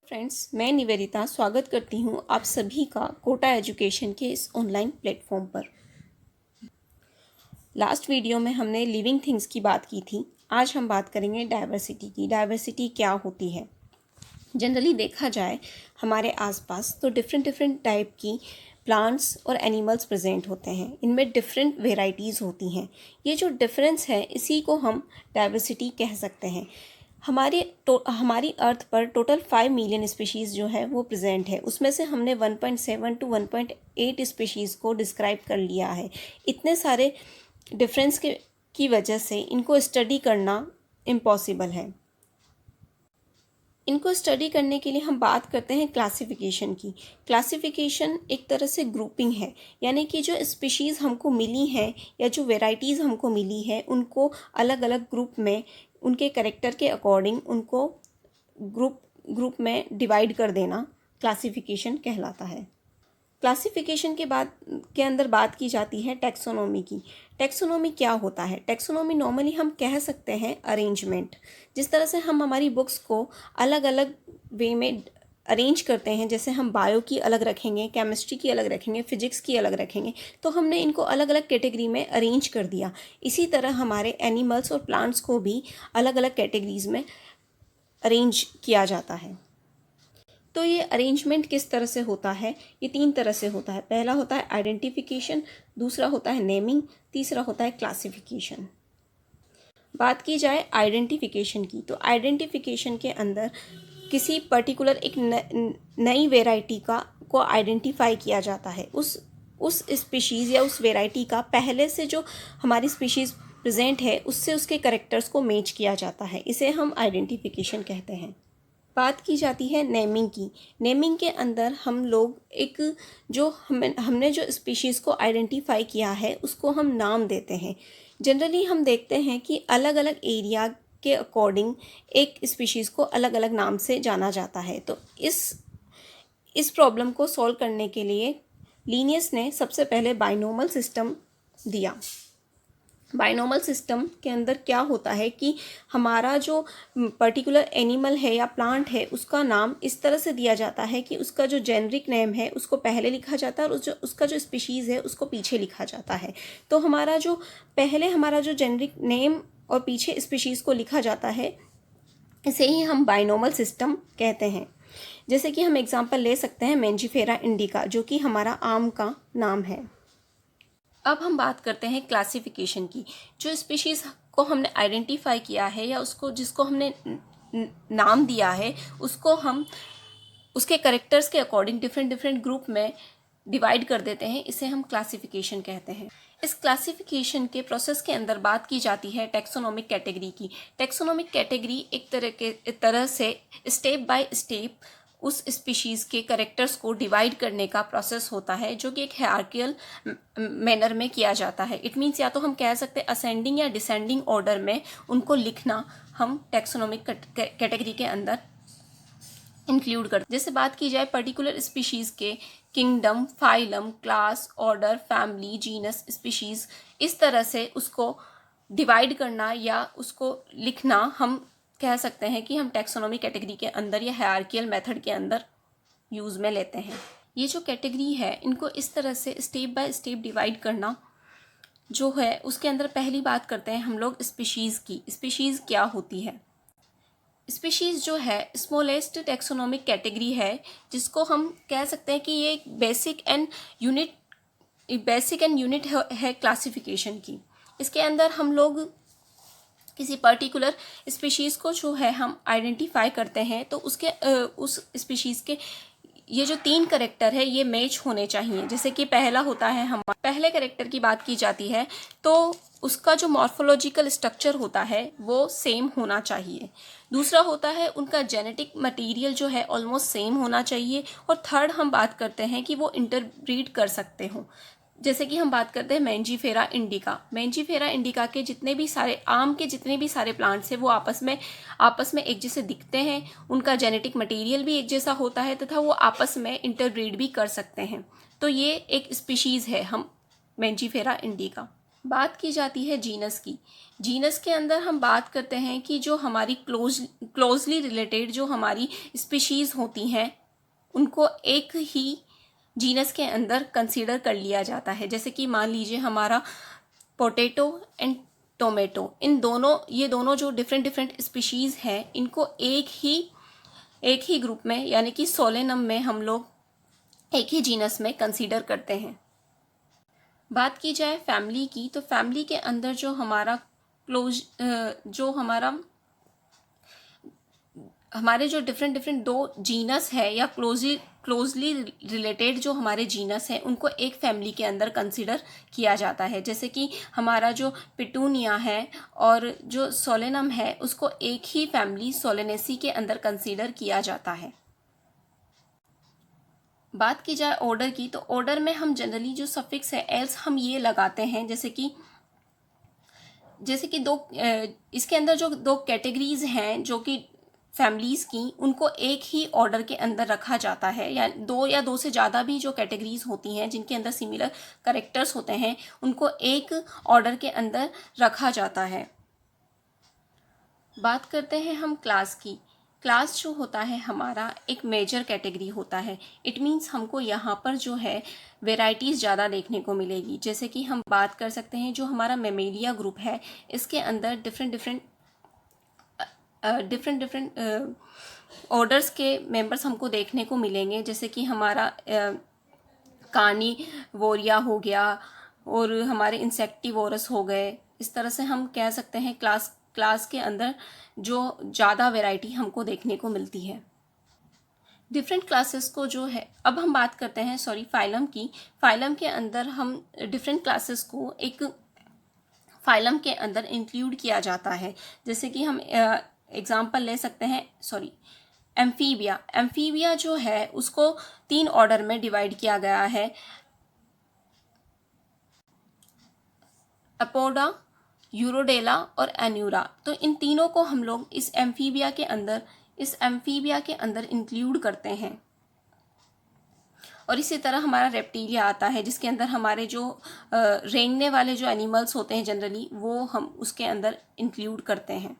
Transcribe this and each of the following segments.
Friends, मैं निवेदिता स्वागत करती हूँ आप सभी का कोटा एजुकेशन के इस ऑनलाइन प्लेटफॉर्म पर। लास्ट वीडियो में हमने लिविंग थिंग्स की बात की थी। आज हम बात करेंगे डाइवर्सिटी की। डाइवर्सिटी क्या होती है? जनरली देखा जाए हमारे आसपास तो डिफरेंट टाइप की प्लांट्स और एनिमल्स प्रेजेंट होते हैं। इनमें डिफरेंट वेराइटीज़ होती हैं। ये जो डिफरेंस है इसी को हम डाइवर्सिटी कह सकते हैं। हमारी अर्थ पर टोटल 5 मिलियन स्पीशीज़ जो है वो प्रेजेंट है। उसमें से हमने 1.7 टू 1.8 स्पीशीज़ को डिस्क्राइब कर लिया है। इतने सारे डिफरेंस की वजह से इनको स्टडी करना इम्पॉसिबल है। इनको स्टडी करने के लिए हम बात करते हैं क्लासिफिकेशन की। क्लासिफिकेशन एक तरह से ग्रुपिंग है, यानी कि जो स्पीशीज़ हमको मिली हैं या जो वेराइटीज़ हमको मिली है उनको अलग अलग ग्रुप में उनके कैरेक्टर के अकॉर्डिंग उनको ग्रुप में डिवाइड कर देना क्लासिफिकेशन कहलाता है। क्लासिफिकेशन के अंदर बात की जाती है टैक्सोनॉमी की। टैक्सोनॉमी क्या होता है? टैक्सोनॉमी नॉर्मली हम कह सकते हैं अरेंजमेंट। जिस तरह से हम हमारी बुक्स को अलग अलग वे में अरेंज करते हैं, जैसे हम बायो की अलग रखेंगे, केमिस्ट्री की अलग रखेंगे, फिजिक्स की अलग रखेंगे, तो हमने इनको अलग अलग कैटेगरी में अरेंज कर दिया। इसी तरह हमारे एनिमल्स और प्लांट्स को भी अलग अलग कैटेगरीज में अरेंज किया जाता है। तो ये अरेंजमेंट किस तरह से होता है? ये 3 तरह से होता है। पहला होता है आइडेंटिफिकेशन, दूसरा होता है नेमिंग, तीसरा होता है क्लासिफिकेशन। बात की जाए आइडेंटिफिकेशन की, तो आइडेंटिफिकेशन के अंदर किसी पर्टिकुलर एक नई वेराइटी को आइडेंटिफाई किया जाता है। उस स्पीशीज़ या उस वेराइटी का पहले से जो हमारी स्पीशीज़ प्रेजेंट है उससे उसके कैरेक्टर्स को मैच किया जाता है। इसे हम आइडेंटिफिकेशन कहते हैं। बात की जाती है नेमिंग की। नेमिंग के अंदर हम लोग एक जो हमने जो स्पीशीज़ को आइडेंटिफाई किया है उसको हम नाम देते हैं। जनरली हम देखते हैं कि अलग अलग एरिया के अकॉर्डिंग एक स्पीशीज़ को अलग अलग नाम से जाना जाता है। तो इस प्रॉब्लम को सॉल्व करने के लिए लिनियस ने सबसे पहले बाइनोमल सिस्टम दिया। बाइनोमल सिस्टम के अंदर क्या होता है कि हमारा जो पर्टिकुलर एनिमल है या प्लांट है उसका नाम इस तरह से दिया जाता है कि उसका जो जेनरिक नेम है उसको पहले लिखा जाता है और उसका जो स्पीशीज़ है उसको पीछे लिखा जाता है। तो हमारा जो जेनरिक नेम और पीछे स्पीशीज़ को लिखा जाता है, इसे ही हम बाइनोमल सिस्टम कहते हैं। जैसे कि हम एग्जाम्पल ले सकते हैं मैंजीफेरा इंडिका, जो कि हमारा आम का नाम है। अब हम बात करते हैं क्लासिफिकेशन की। जो स्पीशीज़ को हमने आइडेंटिफाई किया है या जिसको हमने नाम दिया है उसको हम उसके कैरेक्टर्स के अकॉर्डिंग डिफरेंट ग्रुप में डिवाइड कर देते हैं। इसे हम क्लासिफिकेशन कहते हैं। इस क्लासिफिकेशन के प्रोसेस के अंदर बात की जाती है टैक्सोनॉमिक कैटेगरी की। टैक्सोनॉमिक कैटेगरी एक तरह से स्टेप बाय स्टेप उस स्पीशीज़ के कैरेक्टर्स को डिवाइड करने का प्रोसेस होता है, जो कि एक हायरार्कियल मैनर में किया जाता है। इट मीन्स या तो हम कह सकते हैं असेंडिंग या डिसेंडिंग ऑर्डर में उनको लिखना हम टैक्सोनॉमिक कैटेगरी के अंदर इंक्लूड करते हैं। जैसे बात की जाए पर्टिकुलर स्पीशीज़ के kingdom, phylum, class, order, family, genus, species, इस तरह से उसको डिवाइड करना या उसको लिखना हम कह सकते हैं कि हम टैक्सोनॉमी कैटेगरी के अंदर या हायरार्कियल मेथड के अंदर यूज़ में लेते हैं। ये जो कैटेगरी है इनको इस तरह से स्टेप बाय स्टेप डिवाइड करना जो है उसके अंदर पहली बात करते हैं हम लोग स्पीशीज़ की। स्पीशीज़ क्या होती है? स्पीशीज़ जो है स्मॉलेस्ट टैक्सोनॉमिक कैटेगरी है, जिसको हम कह सकते हैं कि ये एक बेसिक एंड यूनिट है क्लासिफिकेशन की। इसके अंदर हम लोग किसी पर्टिकुलर स्पीशीज़ को जो है हम आइडेंटिफाई करते हैं तो उस स्पीशीज़ के ये जो 3 कैरेक्टर है ये मैच होने चाहिए। जैसे कि पहला होता है पहले कैरेक्टर की बात की जाती है तो उसका जो मॉर्फोलॉजिकल स्ट्रक्चर होता है वो सेम होना चाहिए। दूसरा होता है उनका जेनेटिक मटेरियल जो है ऑलमोस्ट सेम होना चाहिए। और थर्ड हम बात करते हैं कि वो इंटरब्रीड कर सकते हों। जैसे कि हम बात करते हैं मैंजीफेरा इंडिका। मैंजीफेरा इंडिका के जितने भी सारे प्लांट्स हैं वो आपस में एक जैसे दिखते हैं। उनका जेनेटिक मटेरियल भी एक जैसा होता है तथा वो आपस में इंटरब्रीड भी कर सकते हैं। तो ये एक स्पीशीज़ है हम मैंजीफेरा इंडिका। बात की जाती है जीनस की। जीनस के अंदर हम बात करते हैं कि जो हमारी क्लोजली रिलेटेड जो हमारी स्पीशीज़ होती हैं उनको एक ही जीनस के अंदर कंसीडर कर लिया जाता है। जैसे कि मान लीजिए हमारा पोटैटो एंड टोमेटो, ये दोनों जो डिफरेंट डिफरेंट स्पीशीज़ हैं इनको एक ही ग्रुप में यानी कि सोलेनम में हम लोग एक ही जीनस में कंसीडर करते हैं। बात की जाए फैमिली की, तो फैमिली के अंदर जो हमारे जो डिफरेंट डिफरेंट दो जीनस है या क्लोजली रिलेटेड जो हमारे जीनस हैं उनको एक फैमिली के अंदर कंसीडर किया जाता है। जैसे कि हमारा जो पिटूनिया है और जो सोलेनम है उसको एक ही फैमिली सोलेनेसी के अंदर कंसीडर किया जाता है। बात की जाए ऑर्डर की, तो ऑर्डर में हम जनरली जो सफिक्स है एल्स हम ये लगाते हैं। जैसे कि इसके अंदर जो दो कैटेगरीज हैं जो कि फैमिलीज़ की, उनको एक ही ऑर्डर के अंदर रखा जाता है, या दो से ज़्यादा भी जो कैटेगरीज होती हैं जिनके अंदर सिमिलर कैरेक्टर्स होते हैं उनको एक ऑर्डर के अंदर रखा जाता है। बात करते हैं हम क्लास की। क्लास जो होता है हमारा एक मेजर कैटेगरी होता है। इट मीन्स हमको यहाँ पर जो है वेराइटीज़ ज़्यादा देखने को मिलेगी। जैसे कि हम बात कर सकते हैं जो हमारा मेमेलिया ग्रुप है इसके अंदर डिफरेंट डिफरेंट ऑर्डर्स के मेंबर्स हमको देखने को मिलेंगे। जैसे कि हमारा कार्निवोरिया हो गया और हमारे इंसेक्टिवोरस हो गए। इस तरह से हम कह सकते हैं क्लास के अंदर जो ज़्यादा वैरायटी हमको देखने को मिलती है। डिफरेंट क्लासेस को जो है, अब हम बात करते हैं फाइलम की। फाइलम के अंदर हम डिफरेंट क्लासेस को एक फाइलम के अंदर इंक्लूड किया जाता है। जैसे कि हम एग्जाम्पल ले सकते हैं एम्फीबिया जो है उसको 3 ऑर्डर में डिवाइड किया गया है। अपोडा, यूरोडेला और एन्यूरा। तो इन तीनों को हम लोग इस एम्फीबिया के अंदर इंक्लूड करते हैं। और इसी तरह हमारा रेप्टिलिया आता है जिसके अंदर हमारे जो रेंगने वाले जो एनिमल्स होते हैं जनरली वो हम उसके अंदर इंक्लूड करते हैं।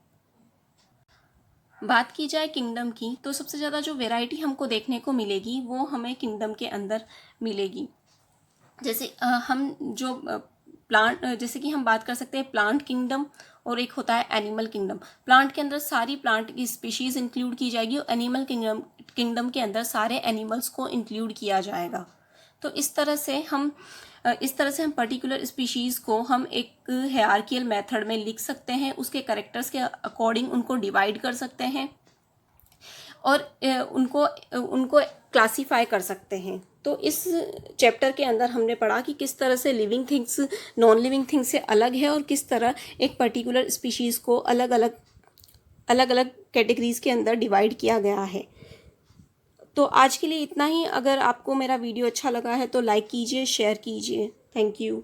बात की जाए किंगडम की, तो सबसे ज़्यादा जो वैरायटी हमको देखने को मिलेगी वो हमें किंगडम के अंदर मिलेगी। जैसे जैसे कि हम बात कर सकते हैं प्लांट किंगडम और एक होता है एनिमल किंगडम। प्लांट के अंदर सारी प्लांट की स्पीशीज़ इंक्लूड की जाएगी और एनिमल किंगडम के अंदर सारे एनिमल्स को इंक्लूड किया जाएगा। तो इस तरह से हम पर्टिकुलर स्पीशीज़ को हम एक हायरार्कियल मेथड में लिख सकते हैं, उसके कैरेक्टर्स के अकॉर्डिंग उनको डिवाइड कर सकते हैं और उनको क्लासीफाई कर सकते हैं। तो इस चैप्टर के अंदर हमने पढ़ा कि किस तरह से living things non living things से अलग है और किस तरह एक पर्टिकुलर स्पीशीज़ को अलग अलग कैटेगरीज़ के अंदर डिवाइड किया गया है। तो आज के लिए इतना ही। अगर आपको मेरा वीडियो अच्छा लगा है तो लाइक कीजिए, शेयर कीजिए। Thank you.